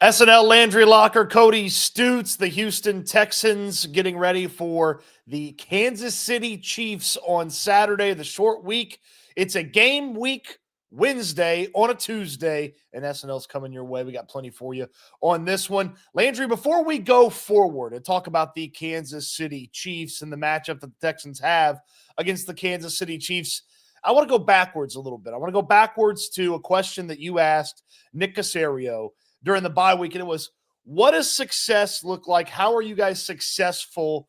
SNL Landry Locker, Cody, Stoots, the Houston Texans getting ready for the Kansas City Chiefs on Saturday, the short week. It's a game week Wednesday on a Tuesday, and SNL's coming your way. We got plenty for you on this one. Landry, before we go forward and talk about the Kansas City Chiefs and the matchup that the Texans have against the Kansas City Chiefs, I want to go backwards a little bit. I want to go backwards to a question that you asked Nick Caserio during the bye week, and it was, what does success look like? How are you guys successful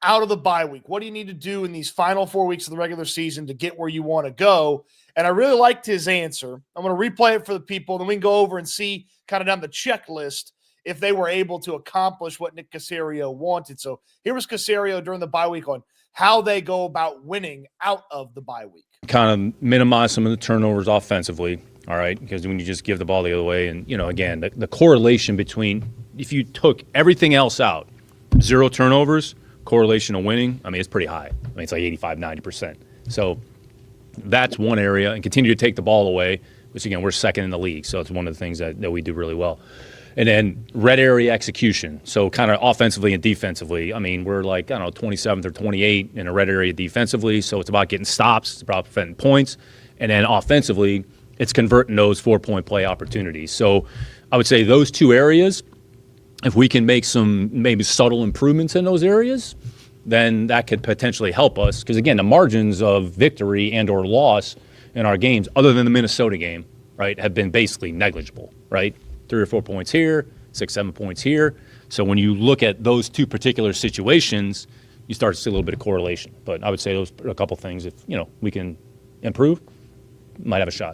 out of the bye week? What do you need to do in these final 4 weeks of the regular season to get where you want to go? And I really liked his answer. I'm going to replay it for the people, and then we can go over and see kind of down the checklist if they were able to accomplish what Nick Caserio wanted. So here was Caserio during the bye week on how they go about winning out of the bye week. Kind of minimize some of the turnovers offensively. All right, because when you just give the ball the other way, and, again, the correlation between, if you took everything else out, 0 turnovers, correlation of winning, it's pretty high. It's like 85, 90%. So that's one area, and continue to take the ball away, which, again, we're second in the league. So it's one of the things that we do really well. And then red area execution. So kind of offensively and defensively. We're like, 27th or 28 in a red area defensively. So it's about getting stops. It's about preventing points. And then offensively, it's converting those 4-point play opportunities. So I would say those two areas, if we can make some maybe subtle improvements in those areas, then that could potentially help us. Because, again, the margins of victory and or loss in our games, other than the Minnesota game, right, have been basically negligible, right? 3 or 4 points here, 6, 7 points here. So when you look at those two particular situations, you start to see a little bit of correlation. But I would say those are a couple things. If, we can improve, might have a shot.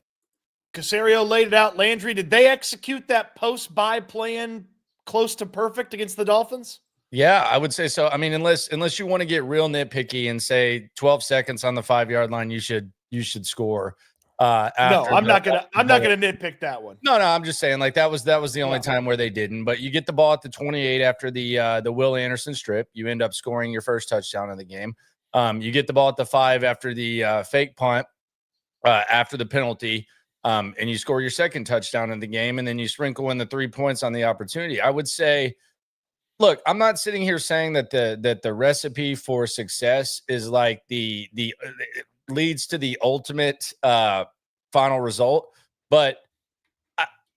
Caserio laid it out. Landry, did they execute that post-bye plan close to perfect against the Dolphins? Yeah, I would say so. Unless you want to get real nitpicky and say 12 seconds on the 5-yard line, you should score. No, I'm not gonna nitpick that one. No, I'm just saying, like, that was the only time where they didn't. But you get the ball at the 28 after the Will Anderson strip. You end up scoring your first touchdown of the game. You get the ball at the 5 after the fake punt, after the penalty. And you score your second touchdown in the game, and then you sprinkle in the 3 points on the opportunity. I would say, look, I'm not sitting here saying that the recipe for success is like the leads to the ultimate final result, but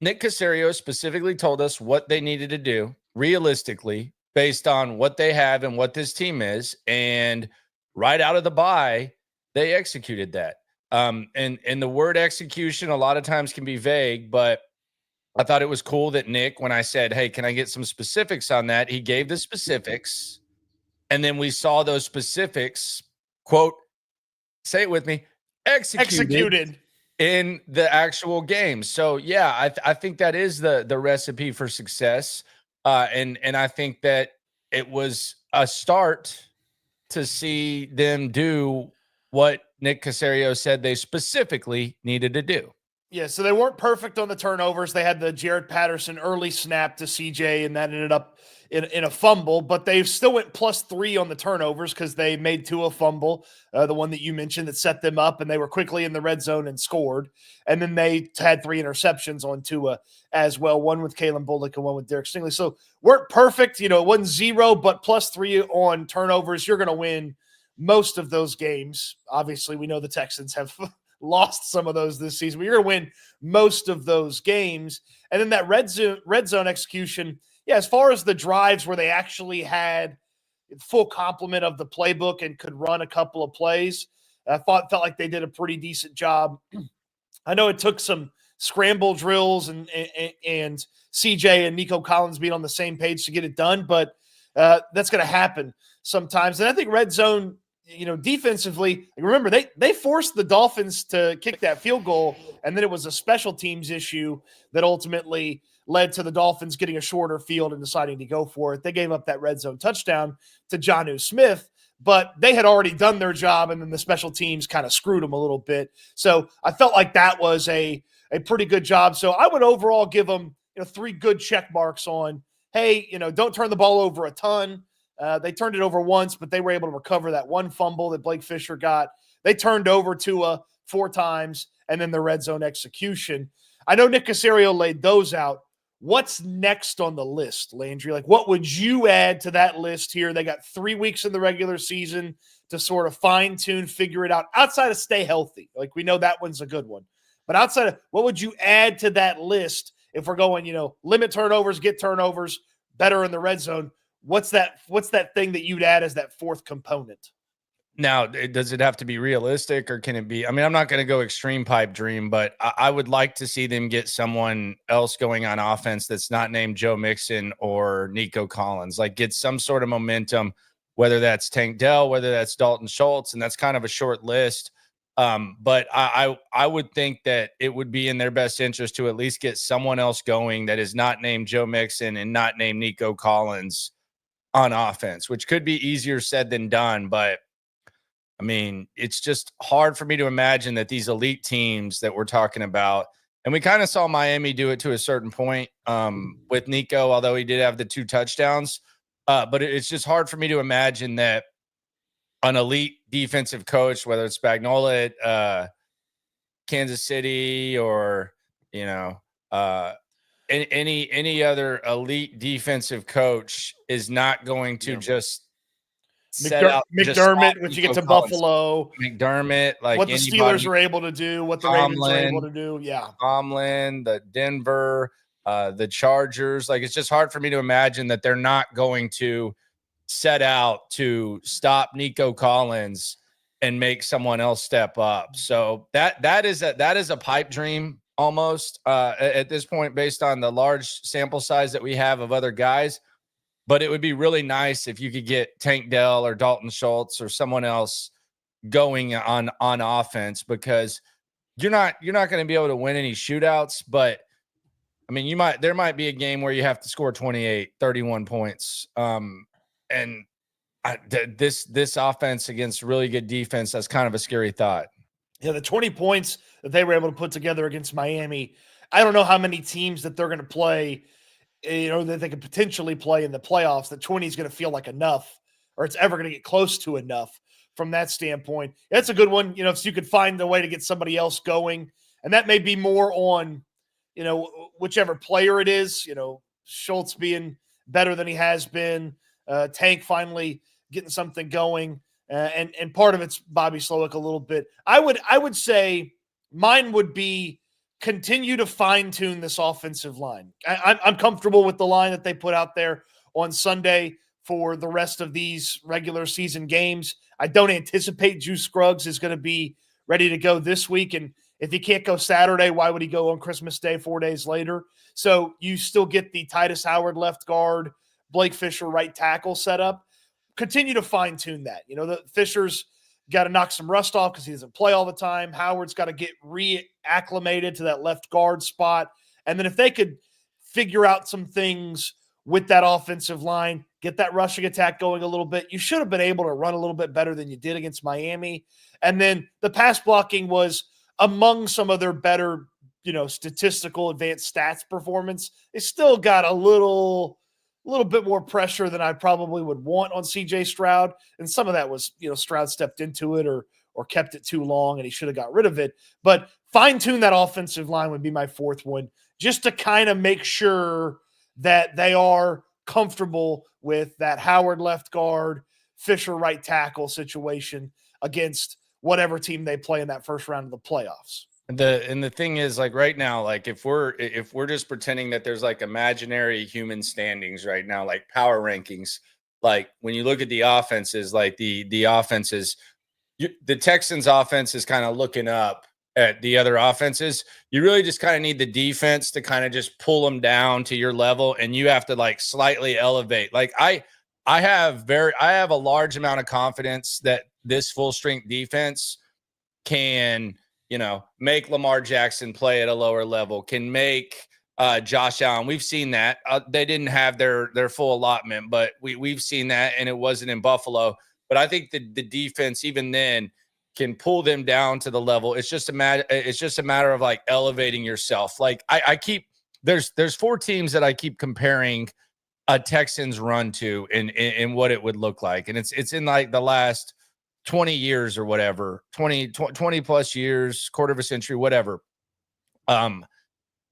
Nick Caserio specifically told us what they needed to do realistically based on what they have and what this team is, and right out of the bye, they executed that. And the word execution a lot of times can be vague, but I thought it was cool that Nick, when I said, hey, can I get some specifics on that? He gave the specifics, and then we saw those specifics, quote, say it with me, executed in the actual game. So, yeah, I think that is the recipe for success. And I think that it was a start to see them do what Nick Caserio said they specifically needed to do. Yeah, so they weren't perfect on the turnovers. They had the Jared Patterson early snap to CJ, and that ended up in a fumble, but they still went +3 on the turnovers because they made Tua fumble, the one that you mentioned that set them up, and they were quickly in the red zone and scored. And then they had 3 interceptions on Tua as well, one with Kalen Bullock and one with Derek Stingley. So weren't perfect. It wasn't 0, but +3 on turnovers. You're going to win most of those games. Obviously, we know the Texans have lost some of those this season, but you're going to win most of those games. And then that red zone execution, yeah, as far as the drives where they actually had full complement of the playbook and could run a couple of plays, I felt like they did a pretty decent job. I know it took some scramble drills and CJ and Nico Collins being on the same page to get it done, but that's going to happen sometimes. And I think red zone, defensively, remember, they forced the Dolphins to kick that field goal, and then it was a special teams issue that ultimately led to the Dolphins getting a shorter field and deciding to go for it. They gave up that red zone touchdown to Jonnu Smith, but they had already done their job, and then the special teams kind of screwed them a little bit. So I felt like that was a pretty good job. So I would overall give them 3 good check marks on, hey, don't turn the ball over a ton. They turned it over once, but they were able to recover that one fumble that Blake Fisher got. They turned over Tua 4 times, and then the red zone execution. I know Nick Caserio laid those out. What's next on the list, Landry? Like, what would you add to that list here? They got 3 weeks in the regular season to sort of fine tune, figure it out outside of stay healthy. Like, we know that one's a good one. But outside of, what would you add to that list if we're going, limit turnovers, get turnovers, better in the red zone? What's that thing that you'd add as that fourth component? Now, does it have to be realistic, or can it be? I mean, I'm not going to go extreme pipe dream, but I would like to see them get someone else going on offense that's not named Joe Mixon or Nico Collins. Like, get some sort of momentum, whether that's Tank Dell, whether that's Dalton Schultz, and that's kind of a short list. But I would think that it would be in their best interest to at least get someone else going that is not named Joe Mixon and not named Nico Collins on offense, which could be easier said than done, but I mean, it's just hard for me to imagine that these elite teams that we're talking about, and we kind of saw Miami do it to a certain point with Nico, although he did have the 2 touchdowns. But it's just hard for me to imagine that an elite defensive coach, whether it's Spagnuolo at Kansas City or, any other elite defensive coach, is not going to just set out McDermott, when you get to Buffalo, McDermott, like what the Steelers are able to do, what the Ravens are able to do. Yeah. Tomlin, the Denver, the Chargers. Like, it's just hard for me to imagine that they're not going to set out to stop Nico Collins and make someone else step up. So that is a pipe dream almost at this point, based on the large sample size that we have of other guys. But it would be really nice if you could get Tank Dell or Dalton Schultz or someone else going on offense, because you're not going to be able to win any shootouts. But I mean, there might be a game where you have to score 28, 31 points. This offense against really good defense, that's kind of a scary thought. Yeah, the 20 points that they were able to put together against Miami, I don't know how many teams that they're going to play, that they could potentially play in the playoffs, that 20 is going to feel like enough, or it's ever going to get close to enough from that standpoint. That's a good one, if you could find a way to get somebody else going. And that may be more on, whichever player it is, Schultz being better than he has been, Tank finally getting something going. And part of it's Bobby Slowick a little bit. I would say mine would be continue to fine-tune this offensive line. I'm comfortable with the line that they put out there on Sunday for the rest of these regular season games. I don't anticipate Juice Scruggs is going to be ready to go this week. And if he can't go Saturday, why would he go on Christmas Day 4 days later? So you still get the Titus Howard left guard, Blake Fisher right tackle setup. Continue to fine-tune that. The Fisher's got to knock some rust off because he doesn't play all the time. Howard's got to get reacclimated to that left guard spot. And then if they could figure out some things with that offensive line, get that rushing attack going a little bit, you should have been able to run a little bit better than you did against Miami. And then the pass blocking was among some of their better, statistical advanced stats performance. They still got a little bit more pressure than I probably would want on CJ Stroud. And some of that was, Stroud stepped into it or kept it too long and he should have got rid of it. But fine tune that offensive line would be my fourth one, just to kind of make sure that they are comfortable with that Howard left guard, Fisher right tackle situation against whatever team they play in that first round of the playoffs. The thing is, like, right now, like, if we're just pretending that there's like imaginary human standings right now, like power rankings, like when you look at the offenses, like the offenses, the Texans offense is kind of looking up at the other offenses. You really just kind of need the defense to kind of just pull them down to your level, and you have to like slightly elevate. Like I have a large amount of confidence that this full strength defense can, make Lamar Jackson play at a lower level, can make Josh Allen. We've seen that. They didn't have their full allotment, but we've seen that, and it wasn't in Buffalo. But I think the defense, even then, can pull them down to the level. It's just a matter of like elevating yourself. Like I keep there's 4 teams that I keep comparing a Texans run to in what it would look like, and it's in like the last 20 years or whatever, 20 plus years, quarter of a century, whatever.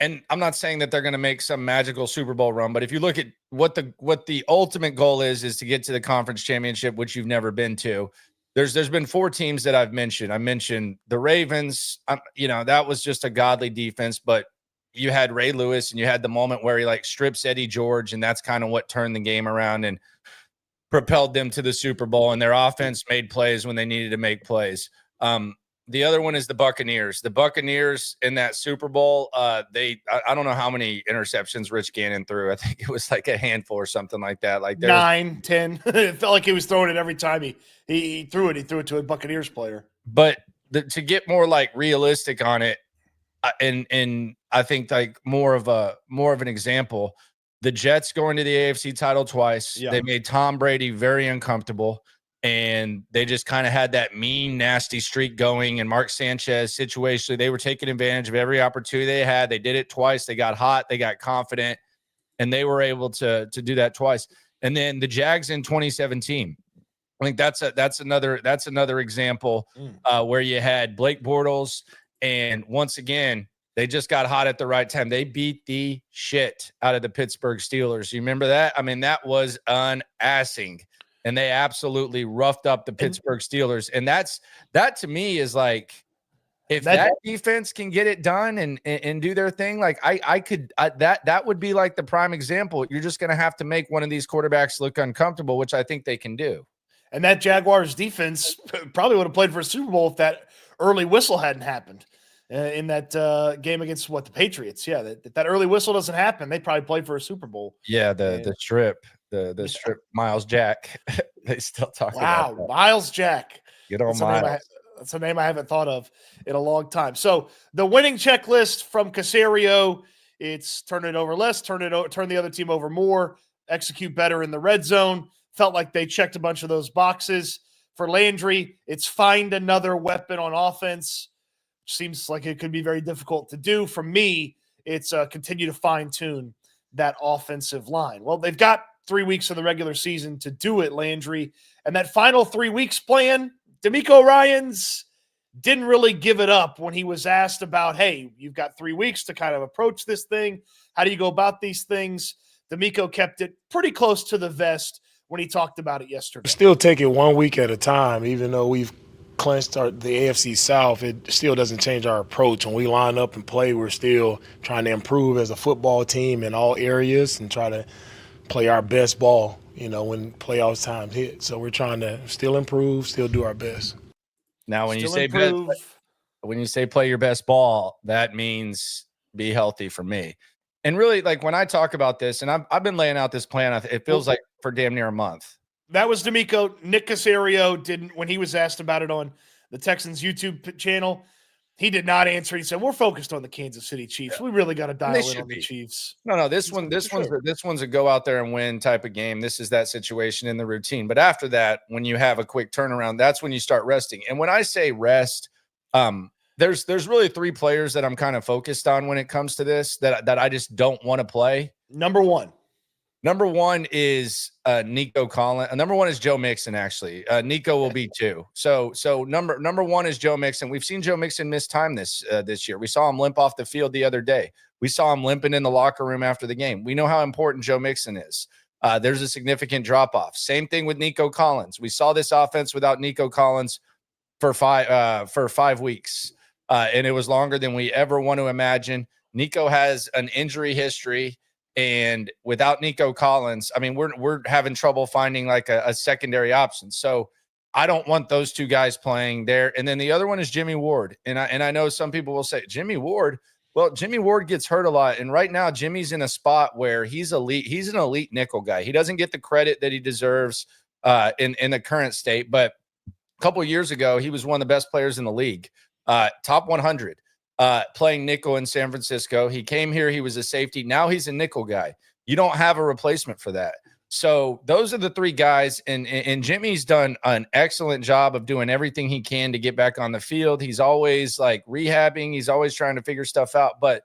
and I'm not saying that they're going to make some magical Super Bowl run, but if you look at what the ultimate goal is to get to the conference championship, which you've never been to. There's been 4 teams that I've mentioned. I mentioned the Ravens. That was just a godly defense, but you had Ray Lewis and you had the moment where he like strips Eddie George, and that's kind of what turned the game around and propelled them to the Super Bowl, and their offense made plays when they needed to make plays. The other one is the Buccaneers. The Buccaneers in that Super Bowl, I don't know how many interceptions Rich Gannon threw. I think it was like a handful or something like that. Like 9, 10. It felt like he was throwing it every time he threw it. He threw it to a Buccaneers player. But to get more like realistic on it, and I think like more of an example, the Jets going to the AFC title twice. Yeah. They made Tom Brady very uncomfortable. And they just kind of had that mean, nasty streak going. And Mark Sanchez, situationally, they were taking advantage of every opportunity they had. They did it twice. They got hot. They got confident. And they were able to do that twice. And then the Jags in 2017. I think that's another example where you had Blake Bortles. And once again, they just got hot at the right time. They beat the shit out of the Pittsburgh Steelers. You remember that? I mean, that was un-assing. And they absolutely roughed up the Pittsburgh Steelers. And that to me is like, if that defense can get it done and do their thing, like that would be like the prime example. You're just going to have to make one of these quarterbacks look uncomfortable, which I think they can do. And that Jaguars defense probably would have played for a Super Bowl if that early whistle hadn't happened in that game against the Patriots. Yeah, that early whistle doesn't happen, they probably played for a Super Bowl. Yeah, the strip. The strip, Miles Jack. They still talk about that. Miles Jack. Get on Miles. That's a name I haven't thought of in a long time. So the winning checklist from Caserio, it's turn it over less, turn the other team over more, execute better in the red zone. Felt like they checked a bunch of those boxes. For Landry, it's find another weapon on offense. Seems like it could be very difficult to do. For me, it's continue to fine-tune that offensive line. Well, they've got 3 weeks of the regular season to do it, Landry. And that final 3 weeks plan, D'Amico Ryans didn't really give it up when he was asked about, hey, you've got 3 weeks to kind of approach this thing. How do you go about these things? D'Amico kept it pretty close to the vest when he talked about it yesterday. Still take it 1 week at a time, even though we've clinched the AFC South. It still doesn't change our approach. When we line up and play, we're still trying to improve as a football team in all areas and try to play our best ball, when playoffs time hit. So we're trying to still improve, still do our best. Now, when you say play your best ball, that means be healthy for me. And really, like when I talk about this, and I've been laying out this plan, it feels like for damn near a month. That was D'Amico. Nick Caserio didn't, when he was asked about it on the Texans YouTube channel, he did not answer. He said, "We're focused on the Kansas City Chiefs. Yeah. We really got to dial in on the Chiefs." No, this one's a go out there and win type of game. This is that situation in the routine. But after that, when you have a quick turnaround, that's when you start resting. And when I say rest, there's really 3 players that I'm kind of focused on when it comes to this that I just don't want to play. Number one is Nico Collins. Number 1 is Joe Mixon, actually. Nico will be 2. So number 1 is Joe Mixon. We've seen Joe Mixon miss time this year. We saw him limp off the field the other day. We saw him limping in the locker room after the game. We know how important Joe Mixon is. There's a significant drop-off. Same thing with Nico Collins. We saw this offense without Nico Collins for 5 weeks. And it was longer than we ever want to imagine. Nico has an injury history. And without Nico Collins, I mean, we're having trouble finding like a secondary option. So I don't want those 2 guys playing there. And then the other one is Jimmy Ward. And I know some people will say, Jimmy Ward. Well, Jimmy Ward gets hurt a lot. And right now, Jimmy's in a spot where he's elite. He's an elite nickel guy. He doesn't get the credit that he deserves in the current state. But a couple of years ago, he was one of the best players in the league, top 100. Playing nickel in San Francisco. He came here. He was a safety. Now he's a nickel guy. You don't have a replacement for that. So those are the 3 guys. And Jimmy's done an excellent job of doing everything he can to get back on the field. He's always like rehabbing. He's always trying to figure stuff out. But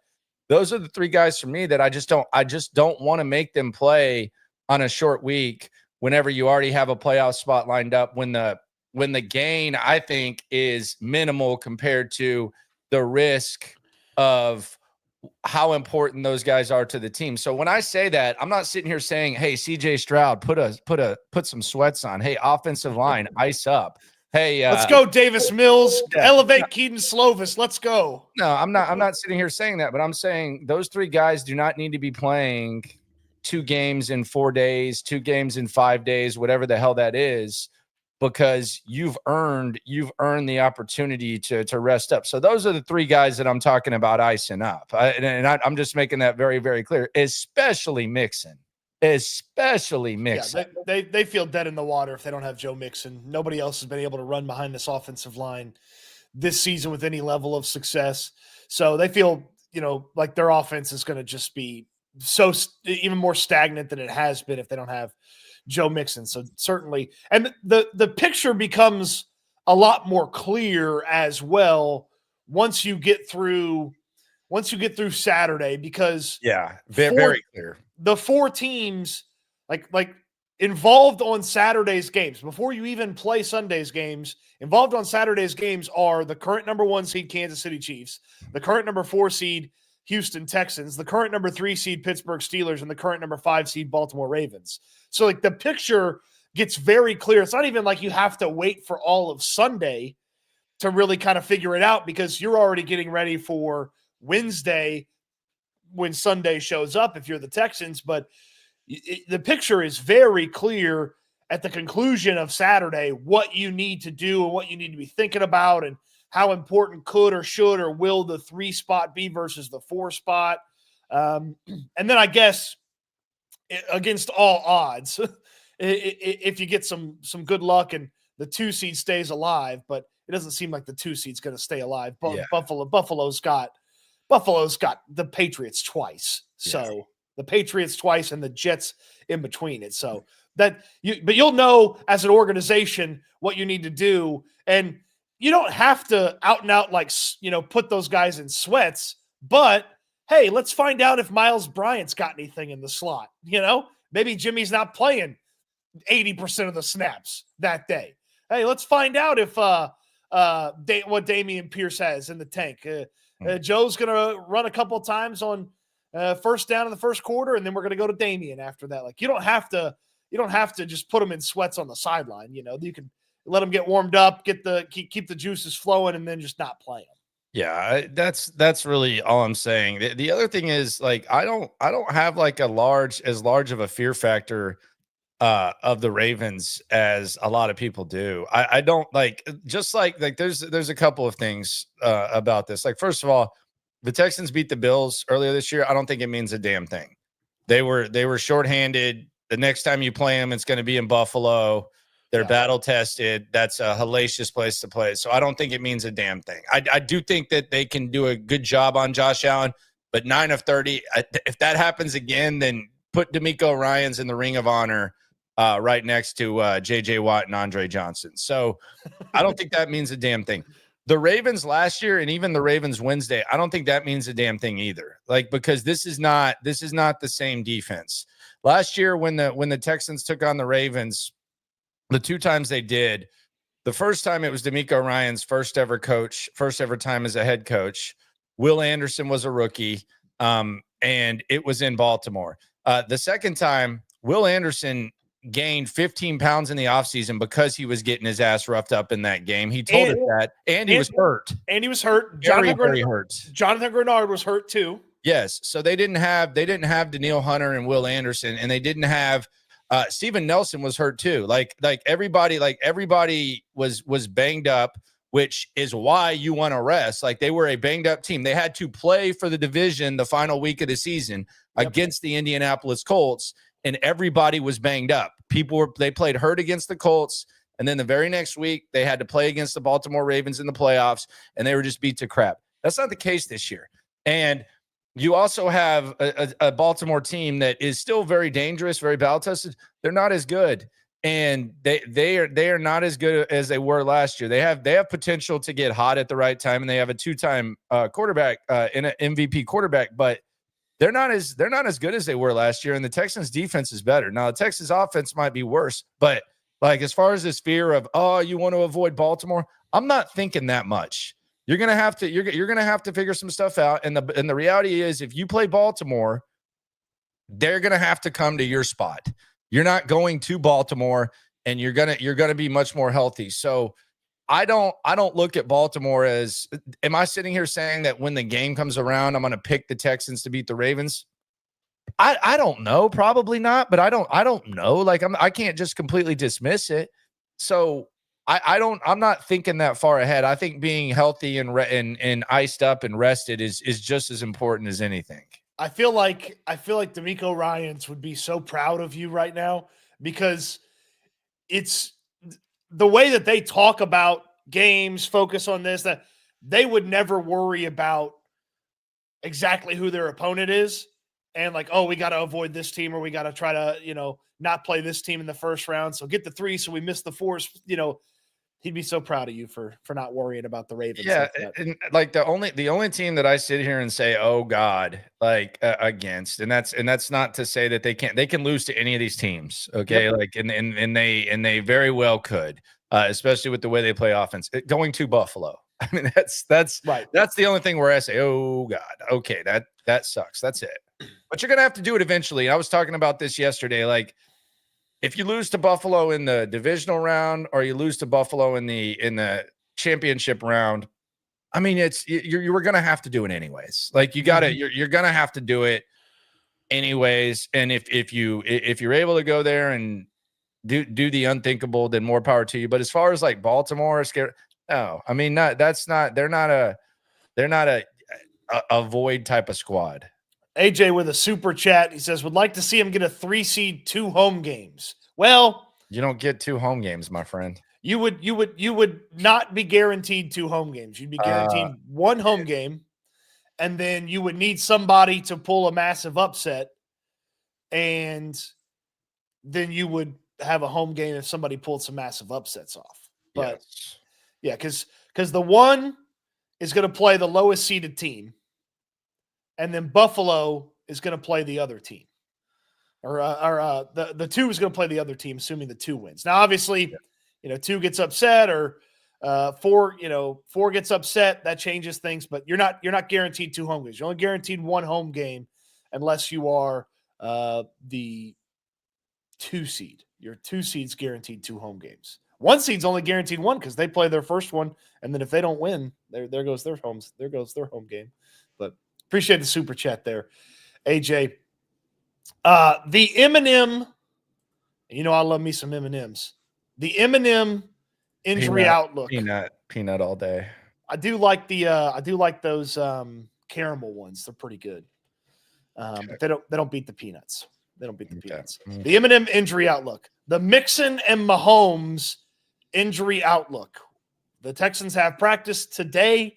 those are the 3 guys for me that I just don't want to make them play on a short week whenever you already have a playoff spot lined up when the gain, I think, is minimal compared to the risk of how important those guys are to the team. So when I say that, I'm not sitting here saying, "Hey, CJ Stroud, put some sweats on. Hey, offensive line, ice up. Hey, Let's go, Davis Mills. yeah, Elevate Keaton Slovis. Let's go." no, I'm not sitting here saying that, but I'm saying those 3 guys do not need to be playing 2 games in 4 days, 2 games in 5 days, whatever the hell that is, because you've earned the opportunity to rest up. So those are the 3 guys that I'm talking about icing up. I'm just making that very, very clear, especially Mixon. Especially Mixon. Yeah, they feel dead in the water if they don't have Joe Mixon. Nobody else has been able to run behind this offensive line this season with any level of success. So they feel, like their offense is going to just be even more stagnant than it has been if they don't have Joe Mixon. So certainly, and the picture becomes a lot more clear as well once you get through Saturday, because very clear. the 4 teams like involved on Saturday's games before you even play Sunday's games. Involved on Saturday's games are the current number 1 seed Kansas City Chiefs, the current number 4 seed Houston Texans, the current number 3 seed Pittsburgh Steelers, and the current number 5 seed Baltimore Ravens. So the picture gets very clear. It's not even like you have to wait for all of Sunday to really kind of figure it out, because you're already getting ready for Wednesday when Sunday shows up if you're the Texans. But the picture is very clear at the conclusion of Saturday what you need to do and what you need to be thinking about, and how important could or should or will the 3 spot be versus the 4 spot. And then I guess against all odds, if you get some good luck and the 2 seed stays alive, but it doesn't seem like the 2 seed's going to stay alive. Buffalo's got the Patriots twice. So the Patriots twice and the Jets in between it. So but you'll know as an organization what you need to do. And you don't have to out and out, put those guys in sweats, but hey, let's find out if Miles Bryant's got anything in the slot. Maybe Jimmy's not playing 80% of the snaps that day. Hey, let's find out if what Damian Pierce has in the tank. Joe's going to run a couple of times on first down in the first quarter, and then we're going to go to Damian after that. You don't have to just put them in sweats on the sideline. You can let them get warmed up, keep the juices flowing, and then just not play them. Yeah, that's really all I'm saying. The other thing is, I don't have as large of a fear factor of the Ravens as a lot of people do. I don't there's a couple of things about this. First of all, the Texans beat the Bills earlier this year. I don't think it means a damn thing. They were shorthanded. The next time you play them, it's going to be in Buffalo. They're battle tested. That's a hellacious place to play. So I don't think it means a damn thing. I do think that they can do a good job on Josh Allen, but 9 of 30, if that happens again, then put D'Amico Ryans in the Ring of Honor right next to J.J. Watt and Andre Johnson. So I don't think that means a damn thing. The Ravens last year and even the Ravens Wednesday, I don't think that means a damn thing either. Because this is not the same defense. Last year when the Texans took on the Ravens, the 2 times they did, the first time it was D'Amico Ryans' first ever time as a head coach. Will Anderson was a rookie, and it was in Baltimore. The second time, Will Anderson gained 15 pounds in the offseason because he was getting his ass roughed up in that game. He told us that, and he was hurt. And he was hurt. Very hurt. Jonathan Grenard was hurt too. Yes, so they didn't have Danielle Hunter and Will Anderson, and they didn't have Steven Nelson was hurt too. Everybody was banged up, which is why you want to rest. They were a banged up team. They had to play for the division the final week of the season against the Indianapolis Colts, and everybody was banged up. They played hurt against the Colts, and then the very next week they had to play against the Baltimore Ravens in the playoffs, and they were just beat to crap. That's not the case this year. And you also have a Baltimore team that is still very dangerous, very battle tested. They're not as good, and they are not as good as they were last year. They have potential to get hot at the right time, and they have a 2-time quarterback in an MVP quarterback, but they're not as good as they were last year. And the Texans defense is better. Now the Texans offense might be worse, but as far as this fear of you want to avoid Baltimore, I'm not thinking that much. You're gonna have to figure some stuff out. And the reality is, if you play Baltimore, they're gonna have to come to your spot. You're not going to Baltimore, and you're gonna be much more healthy. So I don't look at Baltimore as, am I sitting here saying that when the game comes around, I'm going to pick the Texans to beat the Ravens? I don't know, probably not, but I don't know. Like I can't just completely dismiss it. So I'm not thinking that far ahead. I think being healthy and iced up and rested is just as important as anything. I feel like D'Amico Ryans would be so proud of you right now, because it's the way that they talk about games, focus on this, that they would never worry about exactly who their opponent is. And like, oh, we got to avoid this team, or we got to try to, not play this team in the first round. So get the 3. So we miss the 4s, he'd be so proud of you for not worrying about the Ravens. Yeah. And like the only team that I sit here and say, oh God, like against, and that's not to say that they can lose to any of these teams. Okay. Yep. Like, and they very well could, especially with the way they play offense. Going to Buffalo, I mean, that's right. That's the only thing where I say, oh God, okay, that sucks. That's it. But you're gonna have to do it eventually. I was talking about this yesterday. Like, if you lose to Buffalo in the divisional round, or you lose to Buffalo in the championship round, I mean, you were gonna have to do it anyways. Like, you're gonna have to do it anyways. And if you're able to go there and do the unthinkable, then more power to you. But as far as like Baltimore, no, I mean, they're not a void type of squad. AJ with a super chat. He says, would like to see him get a 3 seed, 2 home games. Well, you don't get 2 home games, my friend. You would not be guaranteed 2 home games. You'd be guaranteed 1 home game, and then you would need somebody to pull a massive upset, and then you would have a home game if somebody pulled some massive upsets off. But yeah, because the 1 is going to play the lowest seeded team, and then Buffalo is going to play the other team, or the 2 is going to play the other team, assuming the 2 wins. Now, obviously, 2 gets upset, or 4 gets upset. That changes things, but you're not guaranteed 2 home games. You're only guaranteed 1 home game, unless you are the 2 seed. Your 2 seed's guaranteed 2 home games. 1 seed's only guaranteed 1 because they play their first one, and then if they don't win, there goes their home game. But appreciate the super chat there, AJ. The M&M, I love me some M&Ms. The M&M injury outlook. Peanut all day. I do like those caramel ones. They're pretty good. But they don't beat the peanuts. They don't beat the peanuts. The M&M injury outlook. The Mixon and Mahomes injury outlook. The Texans have practice today.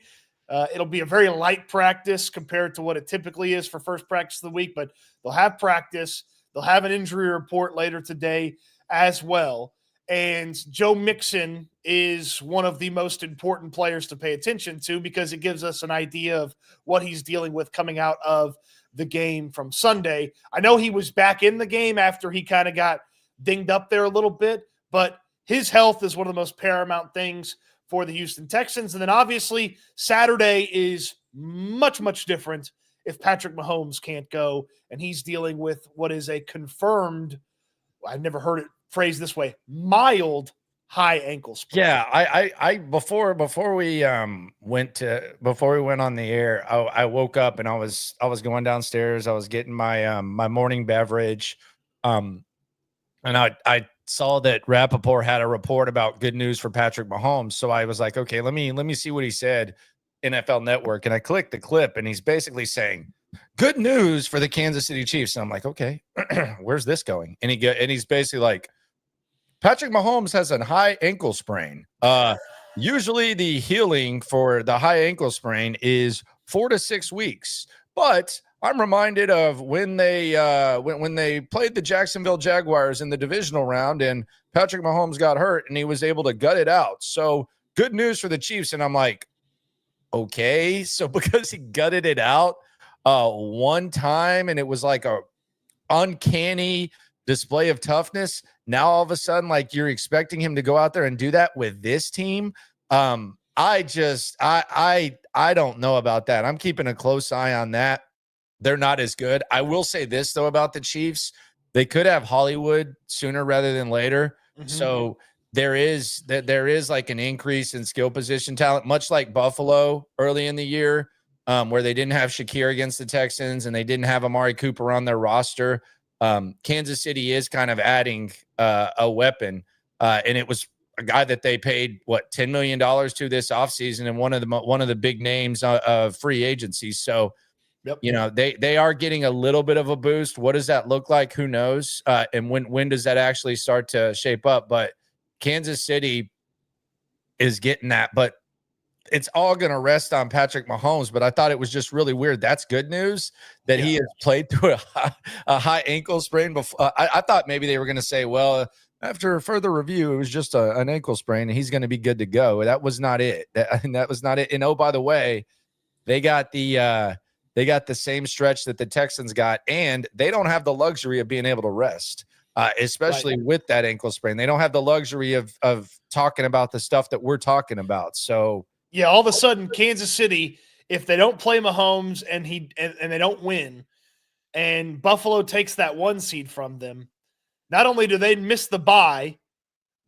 It'll be a very light practice compared to what it typically is for first practice of the week, but they'll have practice. They'll have an injury report later today as well. And Joe Mixon is one of the most important players to pay attention to, because it gives us an idea of what he's dealing with coming out of the game from Sunday. I know he was back in the game after he kind of got dinged up there a little bit, but his health is one of the most paramount things for the Houston Texans. And then obviously Saturday is much, much different if Patrick Mahomes can't go, and he's dealing with what is a confirmed, I've never heard it phrased this way, mild high ankle sprain. Yeah, I before we went on the air, I woke up and I was going downstairs. I was getting my my morning beverage, and I saw that Rappaport had a report about good news for Patrick Mahomes. So I was like, okay, let me see what he said, NFL Network, and I clicked the clip, and he's basically saying good news for the Kansas City Chiefs. And I'm like, okay, where's this going? And he's basically like, Patrick Mahomes has a high ankle sprain. Usually the healing for the high ankle sprain is 4 to 6 weeks. But I'm reminded of when they when they played the Jacksonville Jaguars in the divisional round, and Patrick Mahomes got hurt and he was able to gut it out. So good news for the Chiefs. And I'm like, okay, so because he gutted it out one time and it was like a uncanny display of toughness, now all of a sudden, like, you're expecting him to go out there and do that with this team. I don't know about that. I'm keeping a close eye on that. They're not as good. I will say this though about the Chiefs. They could have Hollywood sooner rather than later. Mhm. So there is like an increase in skill position talent, much like Buffalo early in the year, where they didn't have Shakir against the Texans and they didn't have Amari Cooper on their roster. Kansas City is kind of adding a weapon, and it was a guy that they paid $10 million to this offseason and one of the big names of free agency. So, Yep. you know, they are getting a little bit of a boost. What does that look like? Who knows? And when does that actually start to shape up? But Kansas City is getting that, but it's all going to rest on Patrick Mahomes. But I thought it was just really weird. That's good news that he has played through a high ankle sprain before. I thought maybe they were going to say, well, after further review, it was just an ankle sprain and he's going to be good to go. That was not it. That was not it. And oh, by the way, they got the same stretch that the Texans got, and they don't have the luxury of being able to rest, especially with that ankle sprain. They don't have the luxury of talking about the stuff that we're talking about. So yeah, all of a sudden, Kansas City, if they don't play Mahomes and they don't win, and Buffalo takes that 1 seed from them, not only do they miss the bye,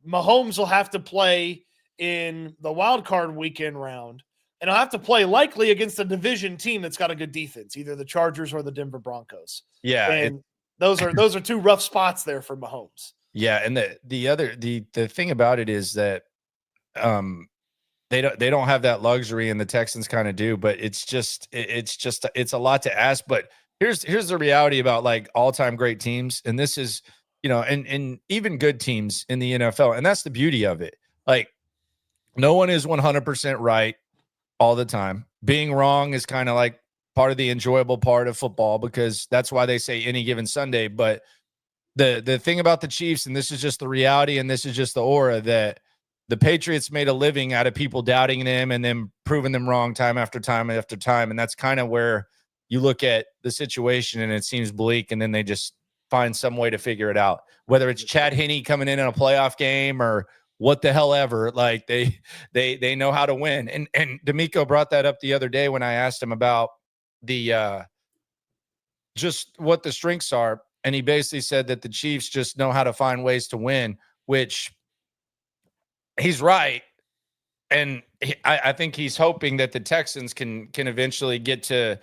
Mahomes will have to play in the wild card weekend round, and he'll have to play likely against a division team that's got a good defense, either the Chargers or the Denver Broncos. Yeah, and those are 2 rough spots there for Mahomes. Yeah, and the thing about it is that they don't have that luxury, and the Texans kind of do. But it's a lot to ask. But here's the reality about like all-time great teams, and this is, you know, and even good teams in the NFL, and that's the beauty of it. Like, no one is 100% right all the time. Being wrong is kind of like part of the enjoyable part of football, because that's why they say any given Sunday. But the thing about the Chiefs, and this is just the reality, and this is just the aura, that the Patriots made a living out of people doubting them and then proving them wrong time after time after time. And that's kind of where you look at the situation and it seems bleak, and then they just find some way to figure it out, whether it's Chad Henne coming in a playoff game or what the hell ever. Like they know how to win. And D'Amico brought that up the other day when I asked him about the just what the strengths are. And he basically said that the Chiefs just know how to find ways to win, which he's right. And I think he's hoping that the Texans can eventually get to,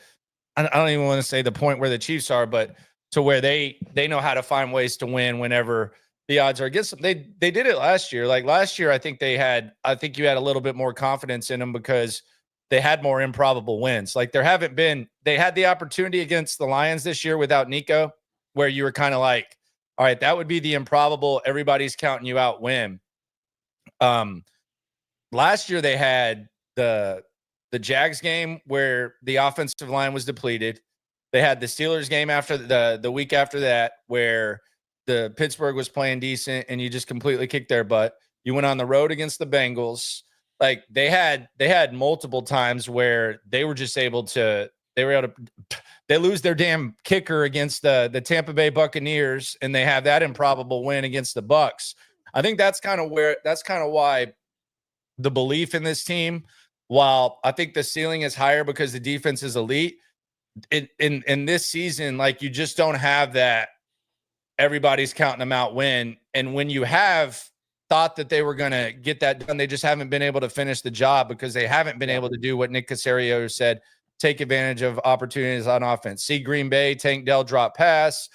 I don't even want to say the point where the Chiefs are, but to where they know how to find ways to win whenever the odds are against them. They did it last year. Like last year, I think you had a little bit more confidence in them because they had more improbable wins. Like they had the opportunity against the Lions this year without Nico, where you were kind of like, all right, that would be the improbable, everybody's counting you out win. Last year they had the Jags game where the offensive line was depleted. They had the Steelers game after the week after that, where the Pittsburgh was playing decent and you just completely kicked their butt. You went on the road against the Bengals. Like they had multiple times where they were just able to, they lose their damn kicker against the Tampa Bay Buccaneers, and they have that improbable win against the Bucs. I think that's kind of why the belief in this team, while I think the ceiling is higher because the defense is elite, in this season, like you just don't have that everybody's counting them out win. And when you have thought that they were going to get that done, they just haven't been able to finish the job because they haven't been able to do what Nick Caserio said, take advantage of opportunities on offense. See Green Bay, Tank Dell drop pass,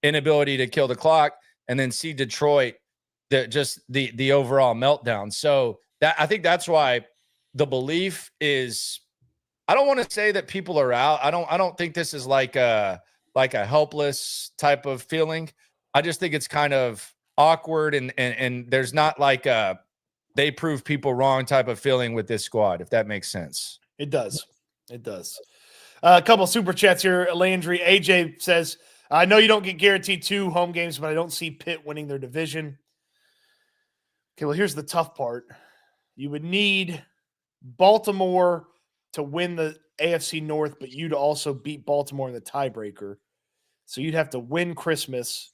inability to kill the clock, and then see Detroit, the overall meltdown. So that I think that's why the belief is, I don't want to say that people are out. I don't think this is like a helpless type of feeling. I just think it's kind of awkward and there's not like a they prove people wrong type of feeling with this squad, if that makes sense. It does. It does. A couple super chats here. Landry, AJ says, I know you don't get guaranteed 2 home games, but I don't see Pitt winning their division. Okay, well, here's the tough part. You would need Baltimore to win the AFC North, but you'd also beat Baltimore in the tiebreaker. So you'd have to win Christmas.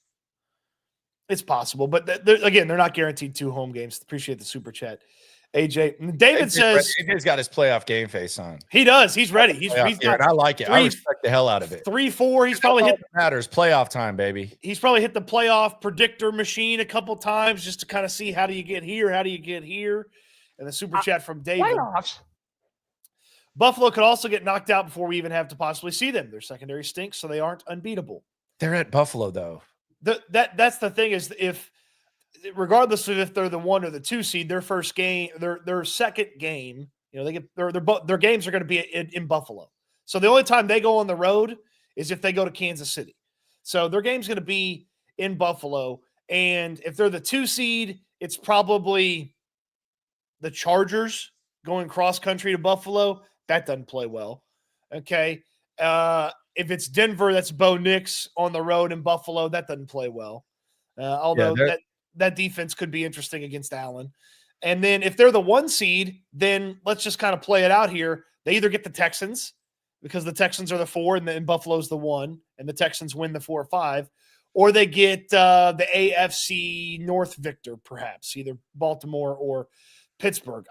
It's possible, but again, they're not guaranteed 2 home games. Appreciate the super chat. AJ. David says AJ's got his playoff game face on. he does. He's ready. He's And I like it. I respect the hell out of it. 3-4. He's probably hit matters. Playoff time, baby. He's probably hit the playoff predictor machine a couple times just to kind of see how do you get here, how do you get here. And the super chat from David. Playoffs. Buffalo could also get knocked out before we even have to possibly see them. Their secondary stinks, so they aren't unbeatable. They're at Buffalo, though. That's the thing is regardless of if they're the 1 or the 2 seed, their first game, their second game, they get their games are going to be in Buffalo. So the only time they go on the road is if they go to Kansas City. So their game's going to be in Buffalo, and if they're the 2 seed, it's probably the Chargers going cross country to Buffalo. That doesn't play well. Okay. If it's Denver, that's Bo Nix on the road in Buffalo. That doesn't play well. Although that defense could be interesting against Allen. And then if they're the 1 seed, then let's just kind of play it out here. They either get the Texans because the Texans are the 4 and Buffalo's the 1 and the Texans win the 4 or 5, or they get the AFC North victor, perhaps either Baltimore or Pittsburgh.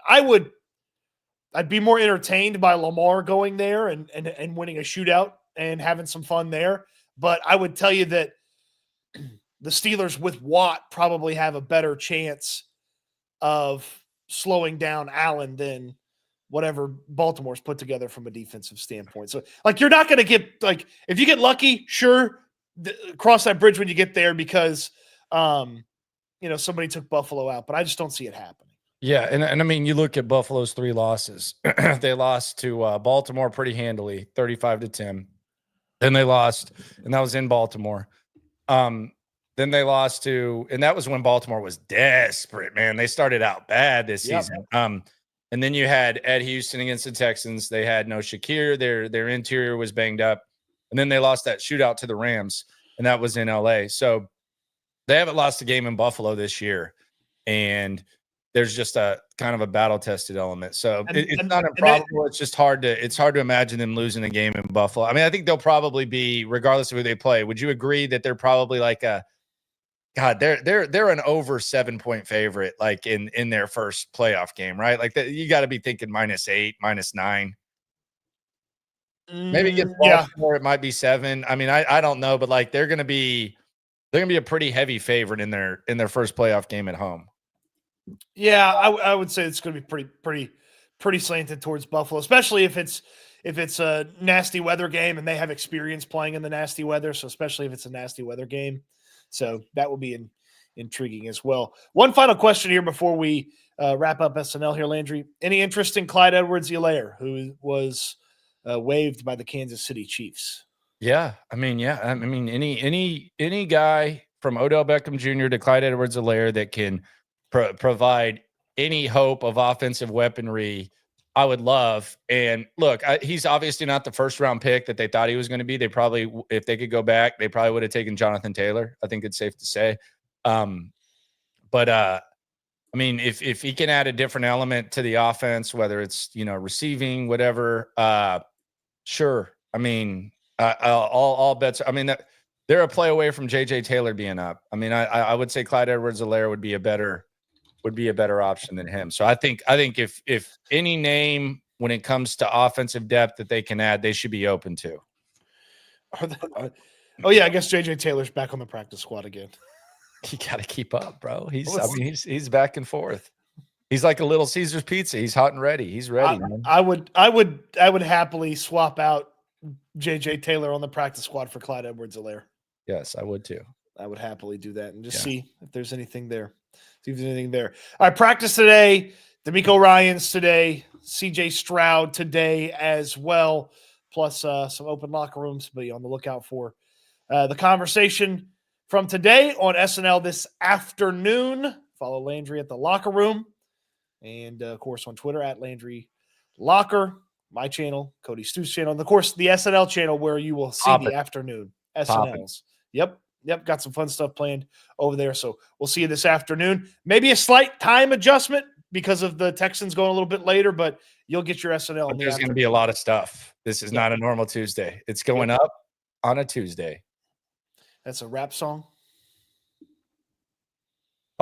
I'd be more entertained by Lamar going there and winning a shootout and having some fun there. But I would tell you that the Steelers with Watt probably have a better chance of slowing down Allen than whatever Baltimore's put together from a defensive standpoint. So, you're not going to get, if you get lucky, sure, cross that bridge when you get there because, somebody took Buffalo out. But I just don't see it happening. Yeah, and I mean, you look at Buffalo's 3 losses. They lost to Baltimore pretty handily, 35-10. Then they lost, and that was in Baltimore. Then they lost to, and that was when Baltimore was desperate, man. They started out bad this season. And then you had at Houston against the Texans. They had no Shakir. Their interior was banged up. And then they lost that shootout to the Rams, and that was in LA. So they haven't lost a game in Buffalo this year. And there's just a kind of a battle-tested element. So it's not improbable. It's just hard to imagine them losing a game in Buffalo. I mean, I think they'll probably be, regardless of who they play. Would you agree that they're probably they're an over 7-point favorite, in their first playoff game, right? You got to be thinking -8, -9. Maybe against Baltimore, it might be 7. I mean, I don't know, but they're gonna be a pretty heavy favorite in their first playoff game at home. Yeah, I would say it's going to be pretty slanted towards Buffalo, especially if it's a nasty weather game and they have experience playing in the nasty weather. So especially if it's a nasty weather game, so that will be intriguing as well. One final question here before we wrap up SNL here, Landry. Any interest in Clyde Edwards-Helaire, who was waived by the Kansas City Chiefs? Yeah, I mean, any guy from Odell Beckham Jr. to Clyde Edwards-Helaire that can provide any hope of offensive weaponry, I would love. And look, he's obviously not the first round pick that they thought he was going to be. They probably, if they could go back, they probably would have taken Jonathan Taylor. I think it's safe to say. But I mean, if he can add a different element to the offense, whether it's, receiving, whatever, sure. I mean, all bets. I mean, they're a play away from JJ Taylor being up. I mean, I would say Clyde Edwards-Helaire would be a better option than him. So I think if any name when it comes to offensive depth that they can add, they should be open to. Oh yeah, I guess JJ Taylor's back on the practice squad again. You got to keep up, bro. He's back and forth. He's like a Little Caesar's pizza. He's hot and ready. He's ready, man. I would happily swap out JJ Taylor on the practice squad for Clyde Edwards-Helaire. Yes, I would too. I would happily do that and just see if there's anything there. All right, practice today. D'Amico Ryans today. CJ Stroud today as well. Plus some open locker rooms to be on the lookout for. The conversation from today on SNL this afternoon. Follow Landry at the locker room. And, of course, on Twitter at Landry Locker. My channel, Cody Stoots channel. And, of course, the SNL channel where you will see the afternoon SNLs. Yep, got some fun stuff planned over there. So we'll see you this afternoon. Maybe a slight time adjustment because of the Texans going a little bit later, but you'll get your SNL. But there's going to be a lot of stuff. This is not a normal Tuesday. It's going up on a Tuesday. That's a rap song.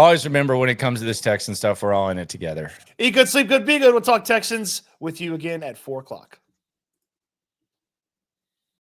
Always remember when it comes to this Texan stuff, we're all in it together. Eat good, sleep good, be good. We'll talk Texans with you again at 4 o'clock.